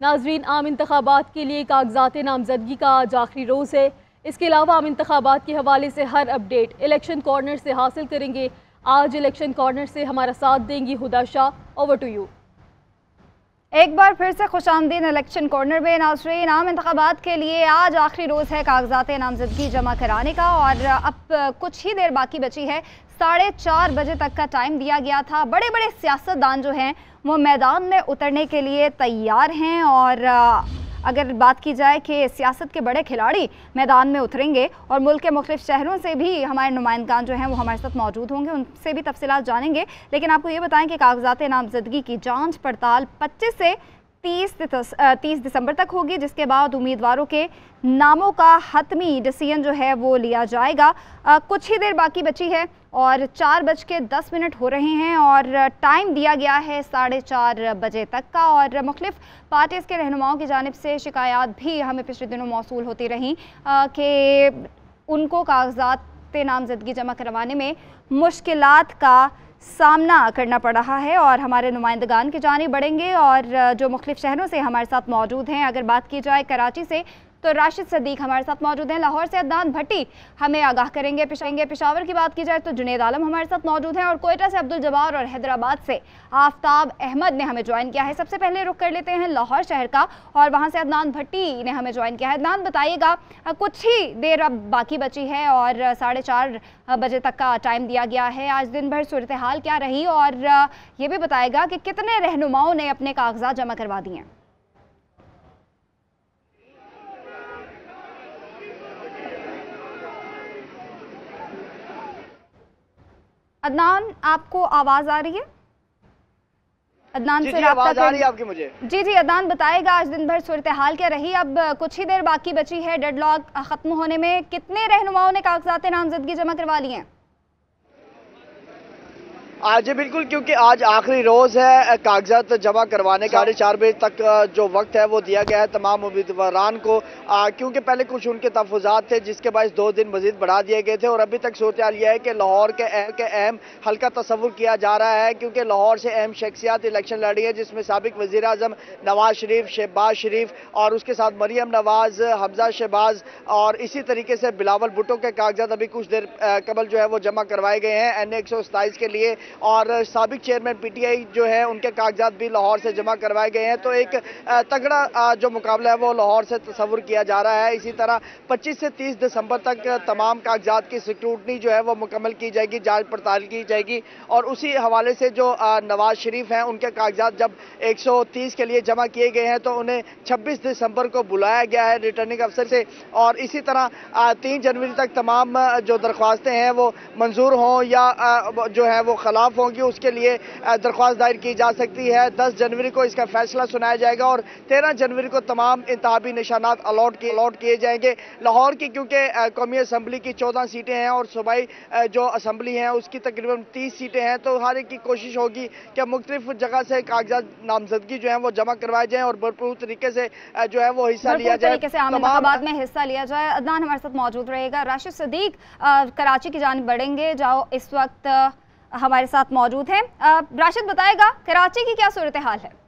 नाजरीन, आम इंतखाबात के लिए कागजात नामजदगी का आज आखिरी रोज़ है। इसके अलावा आम इंतखाबात के हवाले से हर अपडेट इलेक्शन कॉर्नर से हासिल करेंगे। आज इलेक्शन कॉर्नर से हमारा साथ देंगी Huda Shah. Over to you. एक बार फिर से खुशामदीन इलेक्शन कॉर्नर में। नाज़रीन, आम इंतखाबात के लिए आज आखिरी रोज़ है कागजात नामजदगी जमा कराने का और अब कुछ ही देर बाकी बची है। 4:30 बजे तक का टाइम दिया गया था। बड़े बड़े सियासतदान जो हैं वो मैदान में उतरने के लिए तैयार हैं और अगर बात की जाए कि सियासत के बड़े खिलाड़ी मैदान में उतरेंगे और मुल्क के मुख्तलिफ शहरों से भी हमारे नुमाइंदगान जो हैं वो हमारे साथ मौजूद होंगे, उनसे भी तफसीलात जानेंगे। लेकिन आपको ये बताएं कि कागजात नामजदगी की जांच पड़ताल 25 से 30 दिसंबर तक होगी, जिसके बाद उम्मीदवारों के नामों का हतमी डिसीजन जो है वो लिया जाएगा। कुछ ही देर बाकी बची है और 4:10 हो रहे हैं और टाइम दिया गया है 4:30 बजे तक का। और मुख्तलिफ पार्टीज़ के रहनुमाओं की जानिब से शिकायत भी हमें पिछले दिनों मौसूल होती रहीं कि उनको कागजात नामजदगी जमा करवाने में मुश्किलात का सामना करना पड़ रहा है और हमारे नुमाइंदगान की जानिब बढ़ेंगे और जो मुख्तलिफ शहरों से हमारे साथ मौजूद हैं। अगर बात की जाए कराची से तो राशिद सदीक हमारे साथ मौजूद हैं, लाहौर से अदनान भट्टी हमें आगाह करेंगे, पेशावर की बात की जाए तो जुनेद आलम हमारे साथ मौजूद हैं और कोयटा से अब्दुल जब्बार और हैदराबाद से आफ्ताब अहमद ने हमें ज्वाइन किया है। सबसे पहले रुख कर लेते हैं लाहौर शहर का और वहाँ से अदनान भट्टी ने हमें ज्वाइन किया है। अदनान, बताइएगा, कुछ ही देर अब बाकी बची है और 4:30 बजे तक का टाइम दिया गया है। आज दिन भर सूरत हाल क्या रही और ये भी बताएगा कि कितने रहनुमाओं ने अपने कागजात जमा करवा दिए हैं। अदनान, आपको आवाज आ रही है? अदनान से आवाज आ रही है आपकी मुझे? जी, अदनान बताएगा आज दिन भर सूरत हाल क्या रही? अब कुछ ही देर बाकी बची है डेडलॉक खत्म होने में। कितने रहनुमाओं ने कागजात नामजदगी जमा करवा लिए हैं? आज बिल्कुल, क्योंकि आज आखिरी रोज है कागजात जमा करवाने का। 4:30 बजे तक जो वक्त है वो दिया गया है तमाम उम्मीदवारान को, क्योंकि पहले कुछ उनके तहफ़्फ़ुज़ात थे जिसके बाद 2 दिन मजीद बढ़ा दिए गए थे। और अभी तक सूरत हाल यह है कि लाहौर के अहम हल्का तस्वुर किया जा रहा है, क्योंकि लाहौर से अहम शख्सियात इलेक्शन लड़ी है, जिसमें साबिक वज़ीर आज़म नवाज शरीफ, शहबाज शरीफ और उसके साथ मरियम नवाज, हमजा शहबाज और इसी तरीके से बिलावल भुट्टो के कागजात अभी कुछ देर कबल जो है वो जमा करवाए गए हैं NA 127 के लिए। और साबिक चेयरमैन PTI जो है उनके कागजात भी लाहौर से जमा करवाए गए हैं। तो एक तगड़ा जो मुकाबला है वो लाहौर से तस्वुर किया जा रहा है। इसी तरह 25 से 30 दिसंबर तक तमाम कागजात की स्क्रूटनी जो है वो मुकम्मल की जाएगी, जांच पड़ताल की जाएगी। और उसी हवाले से जो नवाज शरीफ हैं उनके कागजात जब 130 के लिए जमा किए गए हैं तो उन्हें 26 दिसंबर को बुलाया गया है रिटर्निंग अफसर से। और इसी तरह 3 जनवरी तक तमाम जो दरख्वास्तें हैं वो मंजूर हों या जो है वो खिलाफ होंगी, उसके लिए दरख्वास्त दायर की जा सकती है। 10 जनवरी को इसका फैसला सुनाया जाएगा और 13 जनवरी को तमाम इंतखाबी निशानात अलॉट किए जाएंगे। लाहौर की क्योंकि कौमी असम्बली की 14 सीटें हैं और सूबाई जो असम्बली है उसकी तकरीबन 30 सीटें हैं, तो हर एक की कोशिश होगी कि मुख्तलिफ जगह से कागजात नामजदगी जो है वो जमा करवाए जाएं और भरपूर तरीके से जो है वो हिस्सा लिया जाए, तरीके से आम इंतखाबात में हिस्सा लिया जाए। अदनान हमारे साथ मौजूद रहेगा। राशिद सदीक कराची की जानिब बढ़ेंगे, जाओ इस वक्त हमारे साथ मौजूद हैं। राशिद बताएगा कराची की क्या सूरत हाल है?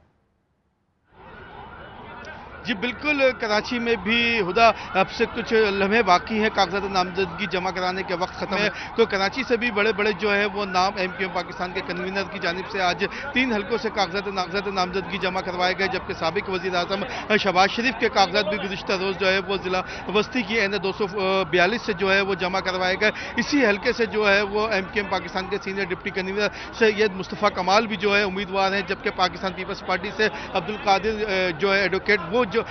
जी बिल्कुल, कराची में भी हुदा अब से कुछ लम्हे बाकी हैं कागजात नामजदगी जमा कराने के वक्त ख़त्म है। तो कराची से भी बड़े बड़े जो है वो नाम MQM पाकिस्तान के कन्वीनर की जानिब से आज 3 हल्कों से कागजात नामजदगी जमा करवाए गए, जबकि साबिक वज़ीर आज़म शहबाज शरीफ के कागजात भी गुज़िश्ता रोज़ जो है वो ज़िला बस्ती की NA 242 से जो है वो जमा करवाए गए। इसी हल्के से जो है वो MQM पाकिस्तान के senior deputy convener Syed Mustafa कमाल भी जो है उम्मीदवार हैं, जबकि पाकिस्तान पीपल्स पार्टी से अब्दुल कादिर जो है एडवोकेट वो जो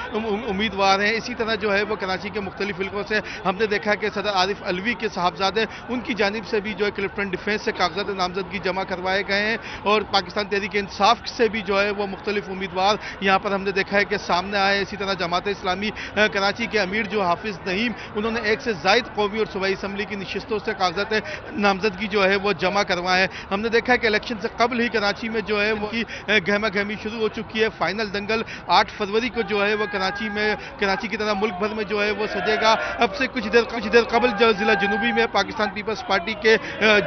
उम्मीदवार हैं। इसी तरह जो है वो कराची के मुख्तलिफ इलाकों से हमने देखा कि सदर आरिफ अलवी के साहबजादे उनकी जानिब से भी जो है क्लिफ्टन डिफेंस से कागजात नामजदगी जमा करवाए गए हैं और पाकिस्तान तहरीक इंसाफ से भी जो है वो मुख्तलिफ उम्मीदवार यहाँ पर हमने देखा है कि सामने आए। इसी तरह जमात इस्लामी कराची के अमीर जो हाफिज नईम, उन्होंने 1 से ज़ायद कौमी और सूबाई असम्बली की नशिस्तों से कागजात नामजदगी जो है वो जमा करवाए हैं। हमने देखा है कि इलेक्शन से कबल ही कराची में जो है वो गहमा गहमी शुरू हो चुकी है। फाइनल दंगल 8 फरवरी को जो है है वो कराची की तरह मुल्क भर में जो है वो सजेगा। अब से कुछ देर कबल जो जिला जनूबी में पाकिस्तान पीपल्स पार्टी के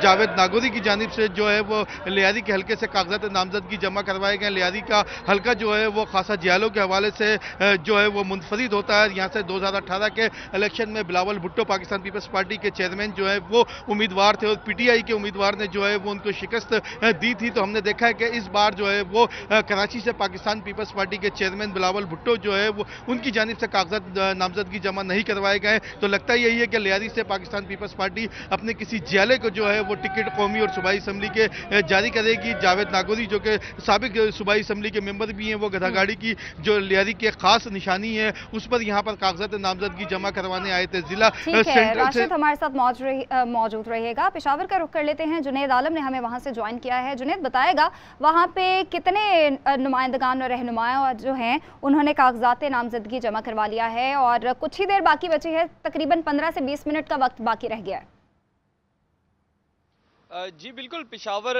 जावेद नागौरी की जानिब से जो है वो लियारी के हल्के से कागजात नामजदगी जमा करवाए गए। लियारी का हल्का जो है वो खासा जियालों के हवाले से जो है वो मुनफरिद होता है। यहाँ से 2018 के इलेक्शन में बिलावल भुट्टो पाकिस्तान पीपल्स पार्टी के चेयरमैन जो है वो उम्मीदवार थे और पीटीआई के उम्मीदवार ने जो है वो उनको शिकस्त दी थी। तो हमने देखा है कि इस बार जो है वो कराची से पाकिस्तान पीपल्स पार्टी के चेयरमैन बिलावल भुट्टो जो है वो उनकी जानिब से कागजात नामजदगी जमा नहीं करवाए गए। तो लगता यही है कि लियारी से पाकिस्तान पीपल्स पार्टी अपने किसी जियाले को जो है वो टिकट कौमी और सूबाई असम्बली के जारी करेगी। जावेद नागौरी जो कि साबिक सूबाई असम्बली के मेंबर भी हैं, वो गधागाड़ी की जो लियारी की खास निशानी है उस पर यहाँ पर कागजात नामजदगी जमा करवाने आए थे। जिला राशिद हमारे साथ मौजूद रहिएगा। पेशावर का रुख कर लेते हैं, जुनेद आलम ने हमें वहाँ से ज्वाइन किया है। जुनेद बताएगा वहाँ पे कितने नुमाइंदगान और रहनुमा जो हैं उन्होंने कागजात नामजदगी जमा करवा लिया है और कुछ ही देर बाकी बची है, तकरीबन 15 से 20 मिनट का वक्त बाकी रह गया है। जी बिल्कुल, पेशावर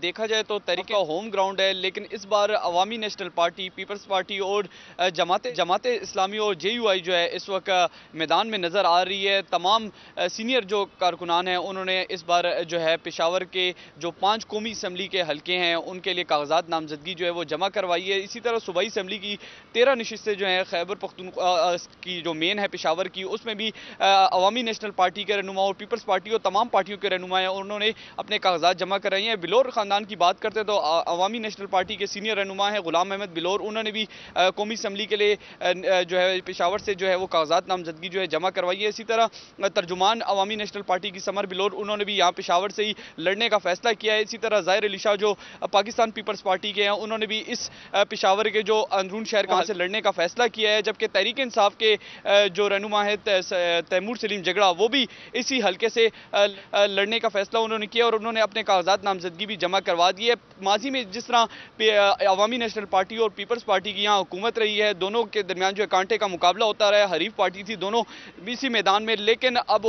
देखा जाए तो तहरीक का होम ग्राउंड है, लेकिन इस बार अवामी नेशनल पार्टी, पीपल्स पार्टी और जमात इस्लामी और JUI जो है इस वक्त मैदान में नज़र आ रही है। तमाम सीनियर जो कारकुनान हैं उन्होंने इस बार जो है पेशावर के जो 5 कौमी असम्बली के हल्के हैं उनके लिए कागजात नामजदगी जो है वो जमा करवाई है। इसी तरह सूबाई असम्बली की 13 नशिस्तें जो हैं खैबर पख्तूनख्वा की जो मेन है पेशावर की, उसमें भी अवामी नेशनल पार्टी के रहनुमा और पीपल्स पार्टी और तमाम पार्टियों के रहनुमा हैं, उन्होंने अपने कागजात जमा कराई हैं। बिलोर ख़ानदान की बात करते तो अवामी नेशनल पार्टी के सीनियर रहनुमा हैं गुलाम अहमद बिलोर, उन्होंने भी कौमी असम्बली के लिए जो है पेशावर से जो है वो कागजात नामजदगी जो है जमा करवाई है। इसी तरह तर्जुमान अवामी नेशनल पार्टी की समर बिलोर, उन्होंने भी यहाँ पेशावर से ही लड़ने का फैसला किया है। इसी तरह ज़ाहिर अली शाह जो पाकिस्तान पीपल्स पार्टी के हैं उन्होंने भी इस पेशावर के जो अंदरून शहर कहाँ से लड़ने का फैसला किया है, जबकि तहरीक इंसाफ के जो रहनुमा है तैमूर सलीम जगड़ा, वो भी इसी हल्के से लड़ने का फैसला उन्होंने किया और उन्होंने अपने कागजात नामजदगी भी जमा करवा दी है। माजी में जिस तरह अवामी नेशनल पार्टी और पीपल्स पार्टी की यहाँ हुकूमत रही है, दोनों के दरमियान जो है कांटे का मुकाबला होता रहा है, हरीफ पार्टी थी दोनों इसी मैदान में, लेकिन अब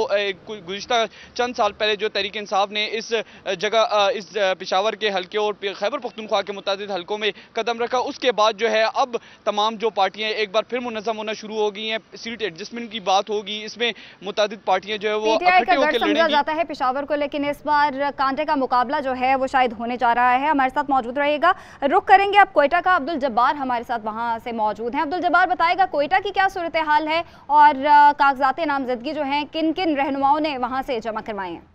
गुज़िश्ता चंद साल पहले जो तहरीक इंसाफ ने इस जगह इस पेशावर के हल्के और खैबर पख्तूनख्वा के मुतादिद हल्कों में कदम रखा, उसके बाद जो है अब तमाम जो पार्टियां एक बार फिर मुनज़्ज़म होना शुरू हो गई हैं। सीट एडजस्टमेंट की बात होगी, इसमें मुतादिद पार्टियां जो है वो इकट्ठे होकर समझा जाता है पेशावर को, लेकिन इस बार कांटे का मुकाबला जो है वो शायद होने जा रहा है। हमारे साथ मौजूद रहेगा, रुख करेंगे अब कोयटा का। अब्दुल जब्बार हमारे साथ वहां से मौजूद हैं। अब्दुल जब्बार बताएगा कोयटा की क्या सूरत हाल है और कागजात नामजदगी जो हैं किन किन रहनुमाओं ने वहां से जमा करवाए हैं।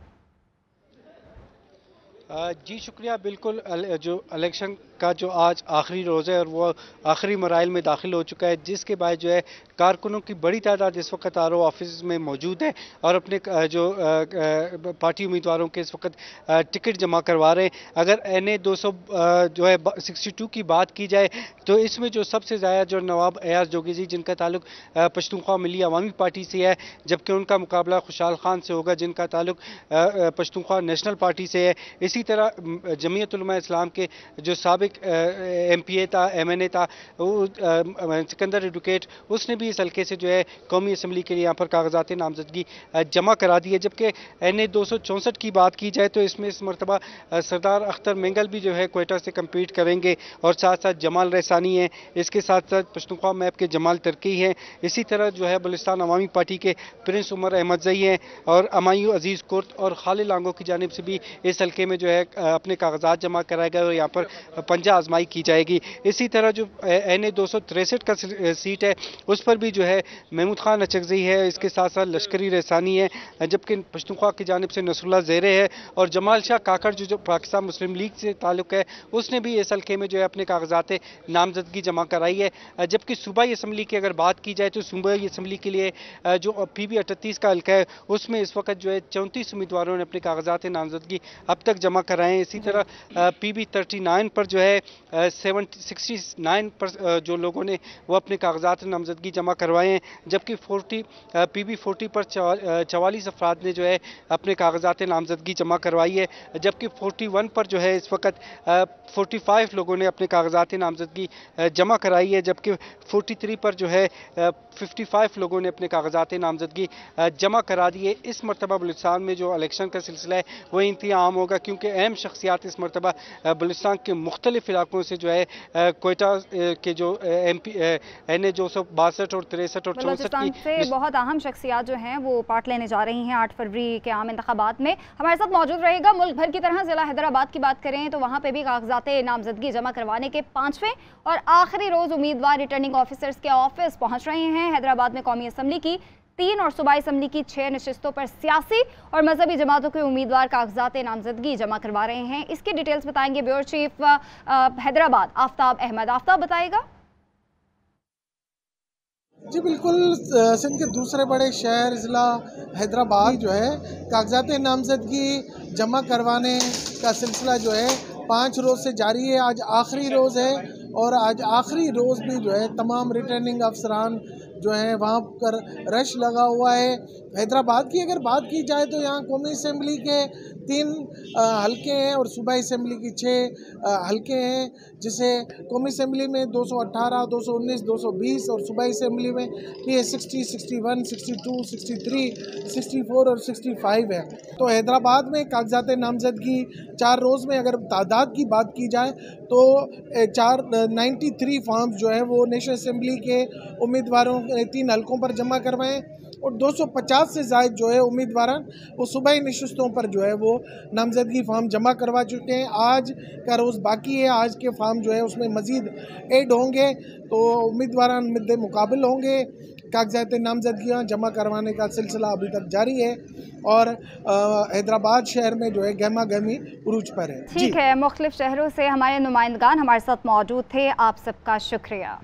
जी शुक्रिया। बिल्कुल, जो इलेक्शन का जो आज आखिरी रोज़ है और वो आखिरी मराइल में दाखिल हो चुका है, जिसके बाद जो है कारकुनों की बड़ी तादाद इस वक्त RO ऑफिस में मौजूद है और अपने जो पार्टी उम्मीदवारों के इस वक्त टिकट जमा करवा रहे हैं। अगर NA 200 जो है 62 की बात की जाए तो इसमें जो सबसे ज़्यादा जो नवाब अयाज जोगी जी जिनका ताल्लुक पश्तूनख्वा मिली अवामी पार्टी से है, जबकि उनका मुकाबला खुशहाल खान से होगा जिनका ताल्लुक पश्तूनख्वा नेशनल पार्टी से है। इसी तरह जमीयत उलमा इस्लाम के जो साबिक MPA था, MNA था, वो सिकंदर एडवोकेट, उसने भी इस हल्के से जो है कौमी असम्बली के लिए यहाँ पर कागजात नामजदगी जमा करा दी है। जबकि NA 264 की बात की जाए तो इसमें इस मरतबा सरदार अख्तर मेंगल भी जो है कोयटा से कम्पीट करेंगे और साथ साथ जमाल रैसानी है, इसके साथ साथ पश्तूनख्वा मैप के जमाल तरकी हैं। इसी तरह जो है बलुचिस्तान अवामी पार्टी के प्रिंस उमर अहमद जई हैं और अमायू अजीज़ कुर्द और खालिद लांगो की जानिब से भी इस हल्के में जो है अपने कागजात जमा कराए गए और यहाँ पर पंजा आजमाई की जाएगी। इसी तरह जो NA 263 का सीट है उस पर भी जो है महमूद खान अचकज़ई है, इसके साथ साथ लश्करी रैसानी है, जबकि पश्तूनख्वा की जानिब से नसरुल्लाह ज़ेरे है और जमाल शाह काकड़ जो पाकिस्तान मुस्लिम लीग से ताल्लुक़ है, उसने भी इस हल्के में जो है अपने कागजात नामजदगी जमा कराई है। जबकि सूबाई असम्बली की अगर बात की जाए तो सूबाई असम्बली के लिए जो PB 38 का हल्का है उसमें इस वक्त जो है 34 उम्मीदवारों ने अपने कागजात नामजदगी अब तक जमा कराए हैं। इसी तरह PB 39 पर जो है 69 पर जो लोगों ने वो अपने कागजात नामजदगी जमा करवाए हैं, जबकि PB 40 पर 44 अफराद ने जो है अपने कागजात नामजदगी जमा करवाई है, जबकि 41 पर जो है इस वक्त 45 लोगों ने अपने कागजात नामजदगी जमा कराई है, जबकि 43 पर जो है 55 लोगों ने अपने कागजात नामजदगी जमा करा दी है। इस मरतबा बलूचिस्तान में जो इलेक्शन का सिलसिला है वो इंतहा आम होगा, क्योंकि अहम शख्सियात इस मरतबा बलूचिस्तान के मुख्तलिफ मुख्तलिफ इलाकों से जो है कोयटा के जो MP NA 262 और 63 और 64 से बहुत अहम शख्सियात जो हैं वो पार्ट लेने जा रही हैं 8 फरवरी के आम इंतखाबात में। हमारे साथ मौजूद रहेगा। मुल्क भर की तरह ज़िला हैदराबाद की बात करें तो वहाँ पे भी कागजात नामजदगी जमा करवाने के 5वें और आखिरी रोज़ उम्मीदवार रिटर्निंग ऑफिसर्स के ऑफिस पहुँच रहे हैं। हैदराबाद में कौमी असम्बली की 3 और सूबाई असम्बली की 6 नशिस्तों पर सियासी और मजहबी जमातों के उम्मीदवार कागजात नामजदगी जमा करवा रहे हैं। इसकी डिटेल्स बताएंगे ब्यूरो चीफ हैदराबाद आफ्ताब अहमद। आफ्ताब बताएगा। जी बिल्कुल, सिंध के दूसरे बड़े शहर ज़िला हैदराबाद जो है कागजात नामजदगी जमा करवाने का सिलसिला जो है 5 रोज़ से जारी है। आज आखिरी रोज़ है और आज आखिरी रोज़ भी जो है तमाम रिटर्निंग अफसरान जो है वहाँ पर रश लगा हुआ है। हैदराबाद की अगर बात की जाए तो यहाँ कौमी असम्बली के 3 हलके हैं और सूबाई असम्बली की 6 हलके हैं, जिसे कौमी असम्बली में 218, 219, 220 और सूबाई असम्बली में ये 60, 61, 62, 63, 64 और 65 है। तो हैदराबाद में कागजात नामजदगी 4 रोज़ में अगर तादाद की बात की जाए तो 93 फॉर्म्स जो है वो नेशनल असम्बली के उम्मीदवारों ने 3 हलकों पर जमा करवाएं और 250 से ज़ायद जो है उम्मीदवार वो सूबाई नशिस्तों पर जो है वो नामजदगी फार्म जमा करवा चुके हैं। आज का रोज़ बाकी है। आज के फार्म जो है उसमें मज़ीद ऐड होंगे तो उम्मीदवार मुद्दे मुकाबिल होंगे। कागजात नामजदगियाँ जमा करवाने का सिलसिला अभी तक जारी है और हैदराबाद शहर में जो है गहमा गहमी उरूज पर है। ठीक है, मुख्तलिफ शहरों से हमारे नुमाइंदगान हमारे साथ मौजूद थे। आप सबका शुक्रिया।